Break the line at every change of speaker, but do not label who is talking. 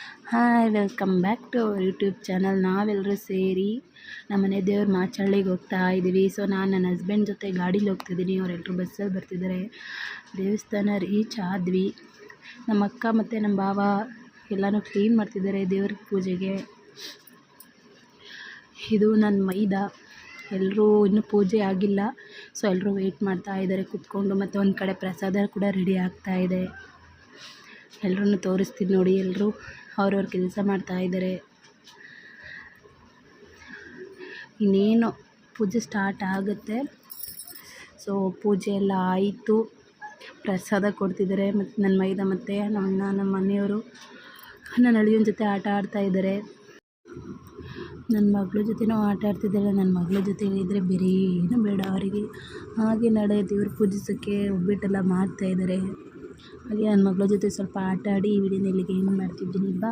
Hi, welcome back to our YouTube channel. ನಾವೆಲ್ಲರೂ ಸೇರಿ ನಮ್ಮನೆ ದೇವ್ರ ಮಾಚಳ್ಳಿಗೆ ಹೋಗ್ತಾ ಇದ್ದೀವಿ. ಸೊ ನಾನು ನನ್ನ ಹಸ್ಬೆಂಡ್ ಜೊತೆ ಗಾಡೀಲಿ ಹೋಗ್ತಿದ್ದೀನಿ, ಅವರೆಲ್ಲರೂ ಬಸ್ಸಲ್ಲಿ ಬರ್ತಿದ್ದಾರೆ. ದೇವಸ್ಥಾನ ರೀಚ್ ಆದ್ವಿ. ನಮ್ಮ ಅಕ್ಕ ಮತ್ತು ನಮ್ಮ ಭಾವ ಎಲ್ಲನೂ ಕ್ಲೀನ್ ಮಾಡ್ತಿದ್ದಾರೆ ದೇವ್ರ ಪೂಜೆಗೆ. ಇದು ನನ್ನ ಮೈದ. ಎಲ್ಲರೂ ಇನ್ನೂ ಪೂಜೆ ಆಗಿಲ್ಲ, ಸೊ ಎಲ್ಲರೂ ವೆಯ್ಟ್ ಮಾಡ್ತಾ ಇದ್ದಾರೆ ಕೂತ್ಕೊಂಡು. ಮತ್ತು ಒಂದು ಕಡೆ ಪ್ರಸಾದ ಕೂಡ ರೆಡಿ ಆಗ್ತಾ ಇದೆ. ಎಲ್ಲರೂ ತೋರಿಸ್ತೀನಿ ನೋಡಿ. ಎಲ್ಲರೂ ಅವ್ರವ್ರ ಕೆಲಸ ಮಾಡ್ತಾ ಇದ್ದಾರೆ. ಇನ್ನೇನು ಪೂಜೆ ಸ್ಟಾರ್ಟ್ ಆಗುತ್ತೆ. ಸೊ ಪೂಜೆ ಎಲ್ಲ ಆಯಿತು, ಪ್ರಸಾದ ಕೊಡ್ತಿದ್ದಾರೆ. ಮತ್ತು ನನ್ನ ಮೈದ ಮತ್ತು ನಮ್ಮ ಅಣ್ಣ, ನಮ್ಮ ಮನೆಯವರು ನನ್ನ ಅಳಿಯನ ಜೊತೆ ಆಟ ಆಡ್ತಾ ಇದ್ದಾರೆ. ನನ್ನ ಮಗಳ ಜೊತೆನೂ ಆಟ ಆಡ್ತಿದ್ದಾರೆ. ನನ್ನ ಮಗಳ ಜೊತೆ ಇದ್ದರೆ ಬೇರೆ ಏನೂ ಬೇಡ ಅವರಿಗೆ. ಹಾಗೆ ನಾಳೆ ದೇವ್ರ ಪೂಜಿಸೋಕ್ಕೆ ಒಬ್ಬಟ್ಟೆಲ್ಲ ಮಾಡ್ತಾಯಿದ್ದಾರೆ. ಹಾಗೆ ನನ್ನ ಮಗಳ ಜೊತೆ ಸ್ವಲ್ಪ ಆಟ ಆಡಿ ಈ ವಿಡಿಯೋನ ಇಲ್ಲಿಗೆ ಏನು ಮಾಡ್ತಿದ್ದೀನಿ. ಬಾ.